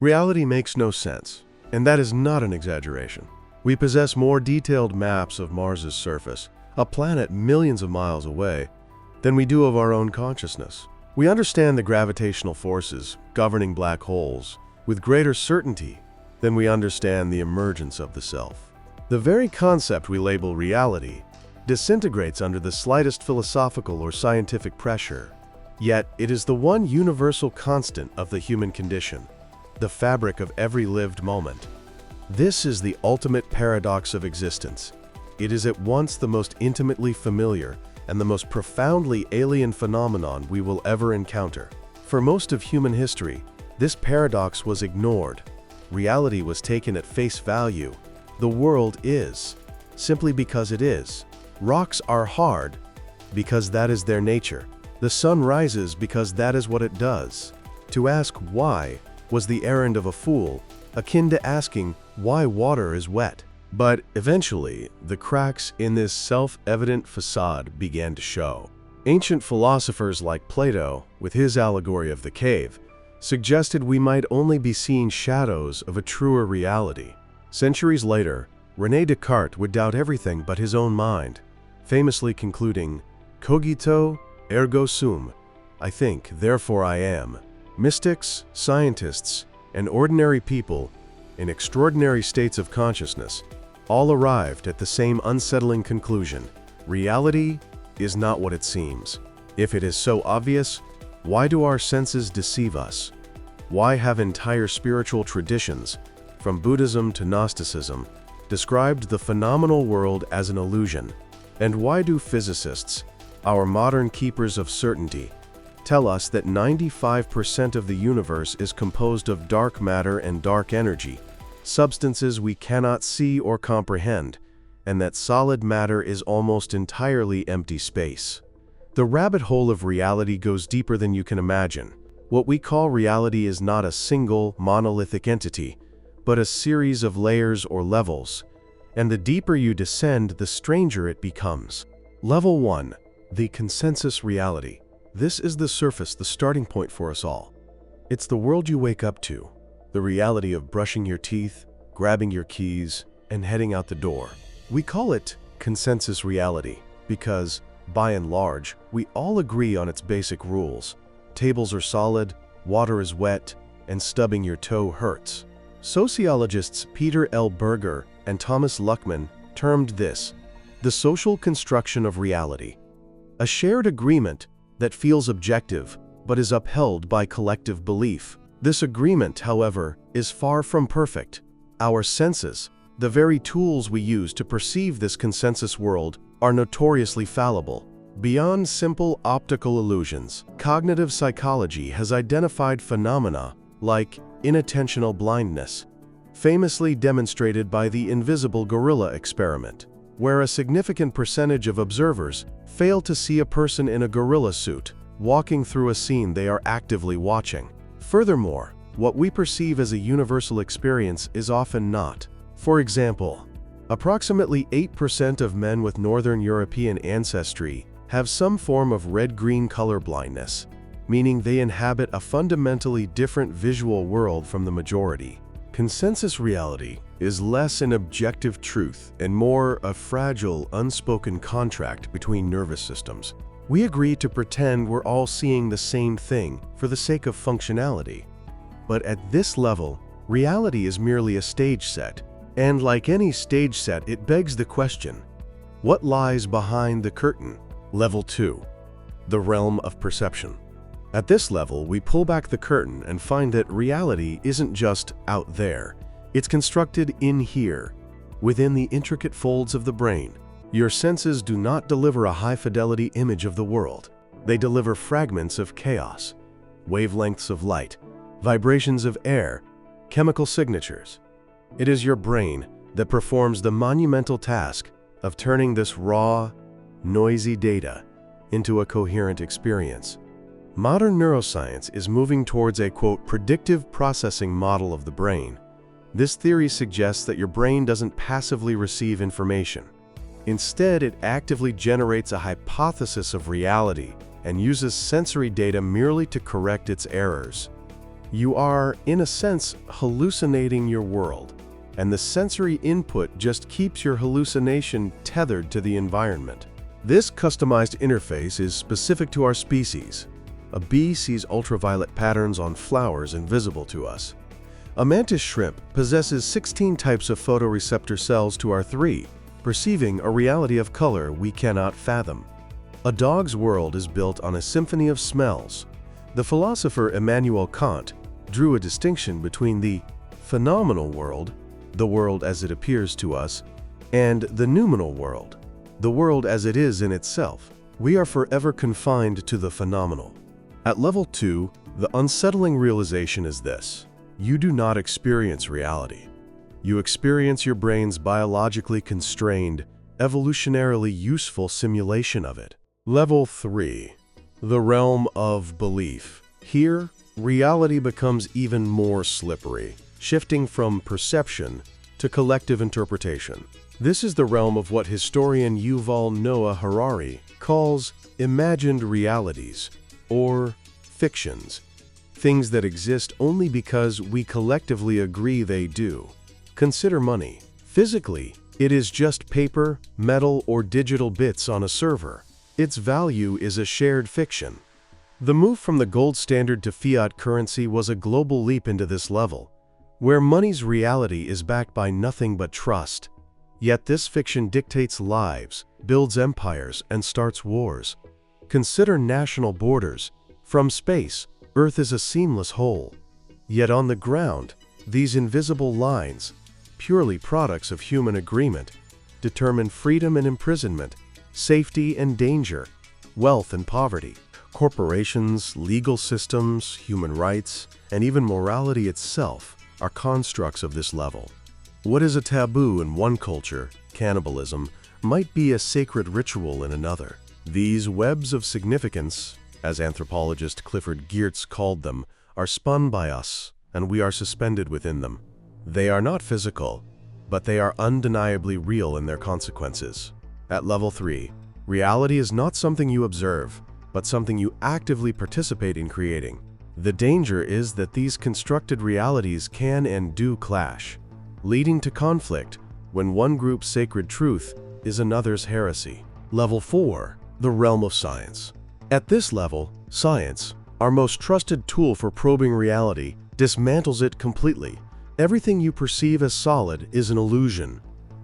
Reality makes no sense, and that is not an exaggeration. We possess more detailed maps of Mars's surface, a planet millions of miles away, than we do of our own consciousness. We understand the gravitational forces governing black holes with greater certainty than we understand the emergence of the self. The very concept we label reality disintegrates under the slightest philosophical or scientific pressure. Yet, it is the one universal constant of the human condition, the fabric of every lived moment. This is the ultimate paradox of existence. It is at once the most intimately familiar and the most profoundly alien phenomenon we will ever encounter. For most of human history, this paradox was ignored. Reality was taken at face value. The world is, simply because it is. Rocks are hard, because that is their nature. The sun rises because that is what it does. To ask why was the errand of a fool, akin to asking why water is wet. But eventually, the cracks in this self-evident facade began to show. Ancient philosophers like Plato, with his allegory of the cave, suggested we might only be seeing shadows of a truer reality. Centuries later, René Descartes would doubt everything but his own mind, famously concluding, "Cogito, ergo sum," I think, therefore I am. Mystics, scientists, and ordinary people, in extraordinary states of consciousness, all arrived at the same unsettling conclusion: reality is not what it seems. If it is so obvious, why do our senses deceive us? Why have entire spiritual traditions, from Buddhism to Gnosticism, described the phenomenal world as an illusion? And why do physicists, our modern keepers of certainty, tell us that 95% of the universe is composed of dark matter and dark energy, substances we cannot see or comprehend, and that solid matter is almost entirely empty space? The rabbit hole of reality goes deeper than you can imagine. What we call reality is not a single, monolithic entity, but a series of layers or levels, and the deeper you descend, the stranger it becomes. Level 1. The consensus reality. This is the surface, the starting point for us all. It's the world you wake up to, the reality of brushing your teeth, grabbing your keys, and heading out the door. We call it consensus reality because, by and large, we all agree on its basic rules. Tables are solid, water is wet, and stubbing your toe hurts. Sociologists Peter L. Berger and Thomas Luckman termed this the social construction of reality, a shared agreement that feels objective but is upheld by collective belief. This agreement, however, is far from perfect. Our senses, the very tools we use to perceive this consensus world, are notoriously fallible. Beyond simple optical illusions, cognitive psychology has identified phenomena like inattentional blindness, famously demonstrated by the invisible gorilla experiment, where a significant percentage of observers fail to see a person in a gorilla suit walking through a scene they are actively watching. Furthermore, what we perceive as a universal experience is often not. For example, approximately 8% of men with Northern European ancestry have some form of red-green color blindness, meaning they inhabit a fundamentally different visual world from the majority. Consensus reality is less an objective truth and more a fragile, unspoken contract between nervous systems. We agree to pretend we're all seeing the same thing for the sake of functionality. But at this level, reality is merely a stage set. And like any stage set, it begs the question, what lies behind the curtain? Level 2. The realm of perception. At this level, we pull back the curtain and find that reality isn't just out there. It's constructed in here, within the intricate folds of the brain. Your senses do not deliver a high-fidelity image of the world. They deliver fragments of chaos, wavelengths of light, vibrations of air, chemical signatures. It is your brain that performs the monumental task of turning this raw, noisy data into a coherent experience. Modern neuroscience is moving towards a, quote, predictive processing model of the brain. This theory suggests that your brain doesn't passively receive information. Instead, it actively generates a hypothesis of reality and uses sensory data merely to correct its errors. You are, in a sense, hallucinating your world, and the sensory input just keeps your hallucination tethered to the environment. This customized interface is specific to our species. A bee sees ultraviolet patterns on flowers invisible to us. A mantis shrimp possesses 16 types of photoreceptor cells to our 3, perceiving a reality of color we cannot fathom. A dog's world is built on a symphony of smells. The philosopher Immanuel Kant drew a distinction between the phenomenal world, the world as it appears to us, and the noumenal world, the world as it is in itself. We are forever confined to the phenomenal. At level 2, the unsettling realization is this: you do not experience reality. You experience your brain's biologically constrained, evolutionarily useful simulation of it. Level 3. The realm of belief. Here, reality becomes even more slippery, shifting from perception to collective interpretation. This is the realm of what historian Yuval Noah Harari calls imagined realities, or fictions, things that exist only because we collectively agree they do. Consider money. Physically, it is just paper, metal, or digital bits on a server. Its value is a shared fiction. The move from the gold standard to fiat currency was a global leap into this level, where money's reality is backed by nothing but trust. Yet this fiction dictates lives, builds empires, and starts wars. Consider national borders. From space, Earth is a seamless whole. Yet on the ground, these invisible lines, purely products of human agreement, determine freedom and imprisonment, safety and danger, wealth and poverty. Corporations, legal systems, human rights, and even morality itself are constructs of this level. What is a taboo in one culture, cannibalism, might be a sacred ritual in another. These webs of significance, as anthropologist Clifford Geertz called them, are spun by us, and we are suspended within them. They are not physical, but they are undeniably real in their consequences. At level 3, reality is not something you observe, but something you actively participate in creating. The danger is that these constructed realities can and do clash, leading to conflict when one group's sacred truth is another's heresy. Level 4, the realm of science. At this level, science, our most trusted tool for probing reality, dismantles it completely. Everything you perceive as solid is an illusion.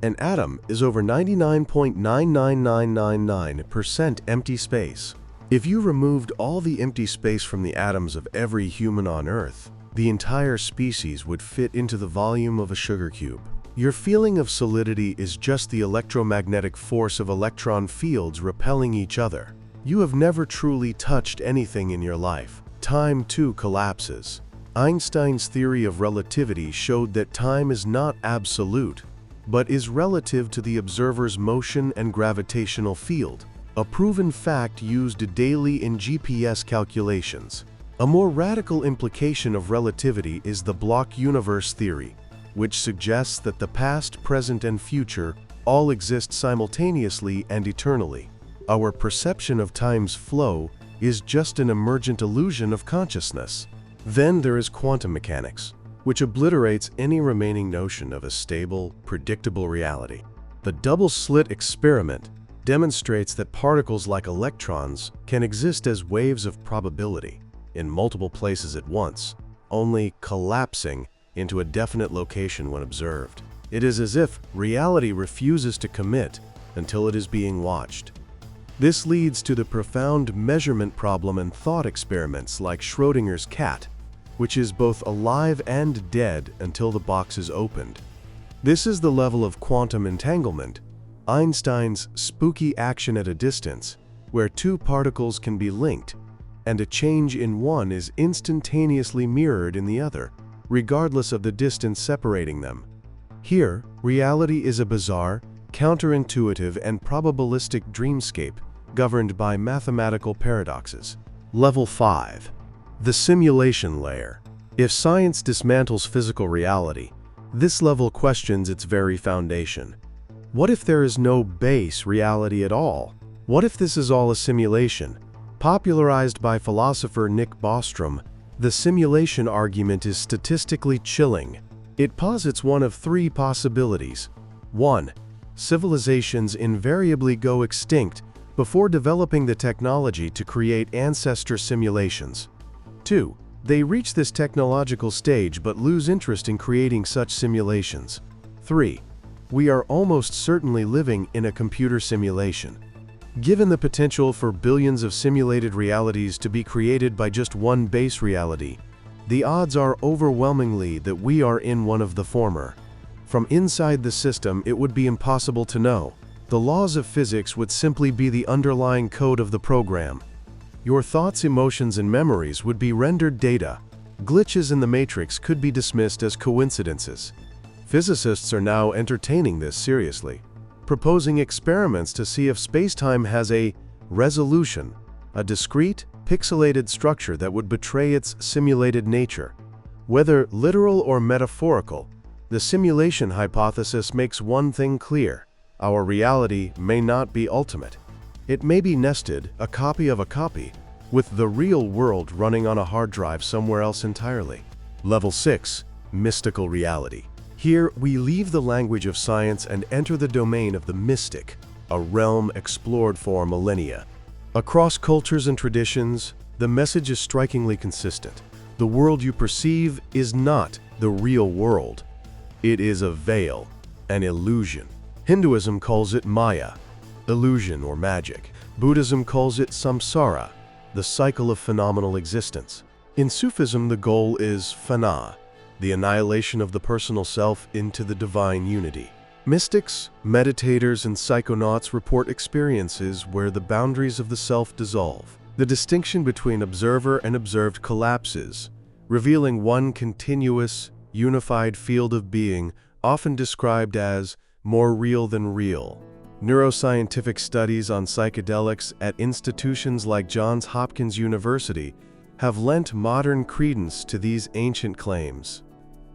An atom is over 99.99999% empty space. If you removed all the empty space from the atoms of every human on Earth, the entire species would fit into the volume of a sugar cube. Your feeling of solidity is just the electromagnetic force of electron fields repelling each other. You have never truly touched anything in your life. Time too collapses. Einstein's theory of relativity showed that time is not absolute, but is relative to the observer's motion and gravitational field, a proven fact used daily in GPS calculations. A more radical implication of relativity is the block universe theory, which suggests that the past, present, and future all exist simultaneously and eternally. Our perception of time's flow is just an emergent illusion of consciousness. Then there is quantum mechanics, which obliterates any remaining notion of a stable, predictable reality. The double-slit experiment demonstrates that particles like electrons can exist as waves of probability in multiple places at once, only collapsing into a definite location when observed. It is as if reality refuses to commit until it is being watched. This leads to the profound measurement problem and thought experiments like Schrödinger's cat, which is both alive and dead until the box is opened. This is the level of quantum entanglement, Einstein's spooky action at a distance, where two particles can be linked, and a change in one is instantaneously mirrored in the other, regardless of the distance separating them. Here, reality is a bizarre, counterintuitive, and probabilistic dreamscape governed by mathematical paradoxes. Level 5. The simulation layer. If science dismantles physical reality, this level questions its very foundation. What if there is no base reality at all? What if this is all a simulation? Popularized by philosopher Nick Bostrom, The simulation argument is statistically chilling. It posits one of three possibilities. 1. Civilizations invariably go extinct before developing the technology to create ancestor simulations. 2. They reach this technological stage but lose interest in creating such simulations. 3. We are almost certainly living in a computer simulation. Given the potential for billions of simulated realities to be created by just one base reality, the odds are overwhelmingly that we are in one of the former. From inside the system, it would be impossible to know. The laws of physics would simply be the underlying code of the program. Your thoughts, emotions, and memories would be rendered data. Glitches in the matrix could be dismissed as coincidences. Physicists are now entertaining this seriously, proposing experiments to see if space-time has a resolution, a discrete, pixelated structure that would betray its simulated nature. Whether literal or metaphorical, the simulation hypothesis makes one thing clear: our reality may not be ultimate. It may be nested, a copy of a copy, with the real world running on a hard drive somewhere else entirely. Level 6. Mystical reality. Here, we leave the language of science and enter the domain of the mystic, a realm explored for millennia. Across cultures and traditions, the message is strikingly consistent. The world you perceive is not the real world. It is a veil, an illusion. Hinduism calls it Maya, illusion or magic. Buddhism calls it samsara, the cycle of phenomenal existence. In Sufism, the goal is fana, the annihilation of the personal self into the divine unity. Mystics, meditators, and psychonauts report experiences where the boundaries of the self dissolve. The distinction between observer and observed collapses, revealing one continuous, unified field of being, often described as more real than real. Neuroscientific studies on psychedelics at institutions like Johns Hopkins University have lent modern credence to these ancient claims.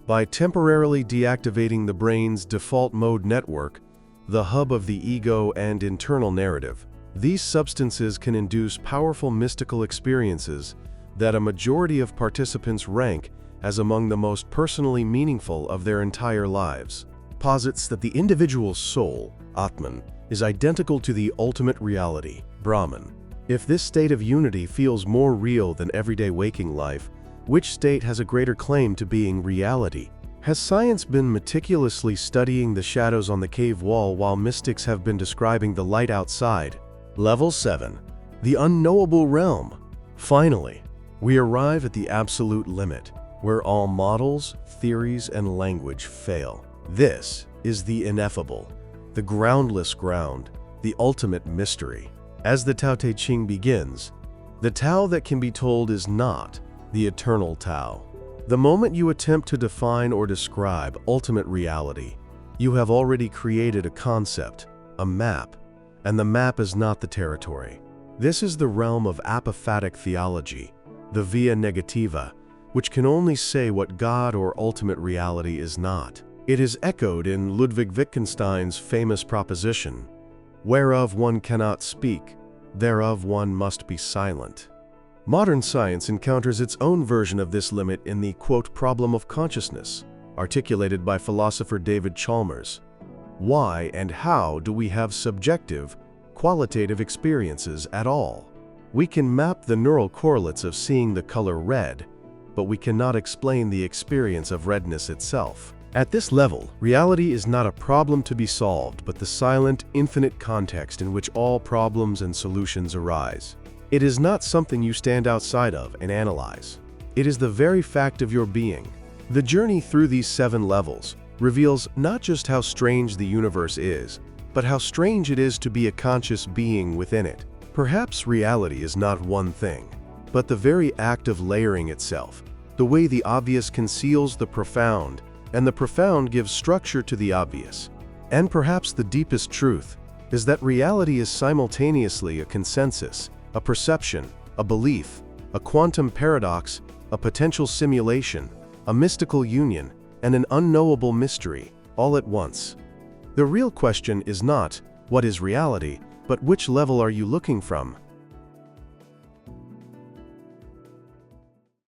By temporarily deactivating the brain's default mode network, the hub of the ego and internal narrative, these substances can induce powerful mystical experiences that a majority of participants rank as among the most personally meaningful of their entire lives. Posits that the individual soul, Atman, is identical to the ultimate reality, Brahman. If this state of unity feels more real than everyday waking life, which state has a greater claim to being reality? Has science been meticulously studying the shadows on the cave wall while mystics have been describing the light outside? Level 7. The unknowable realm. Finally, we arrive at the absolute limit, where all models, theories, and language fail. This is the ineffable, the groundless ground, the ultimate mystery. As the Tao Te Ching begins, the Tao that can be told is not the eternal Tao. The moment you attempt to define or describe ultimate reality, you have already created a concept, a map, and the map is not the territory. This is the realm of apophatic theology, the via negativa, which can only say what God or ultimate reality is not. It is echoed in Ludwig Wittgenstein's famous proposition, "Whereof one cannot speak, thereof one must be silent." Modern science encounters its own version of this limit in the, quote, problem of consciousness, articulated by philosopher David Chalmers. Why and how do we have subjective, qualitative experiences at all? We can map the neural correlates of seeing the color red, but we cannot explain the experience of redness itself. At this level, reality is not a problem to be solved, but the silent, infinite context in which all problems and solutions arise. It is not something you stand outside of and analyze. It is the very fact of your being. The journey through these 7 levels reveals not just how strange the universe is, but how strange it is to be a conscious being within it. Perhaps reality is not one thing, but the very act of layering itself, the way the obvious conceals the profound, and the profound gives structure to the obvious. And perhaps the deepest truth is that reality is simultaneously a consensus, a perception, a belief, a quantum paradox, a potential simulation, a mystical union, and an unknowable mystery, all at once. The real question is not, what is reality, but which level are you looking from?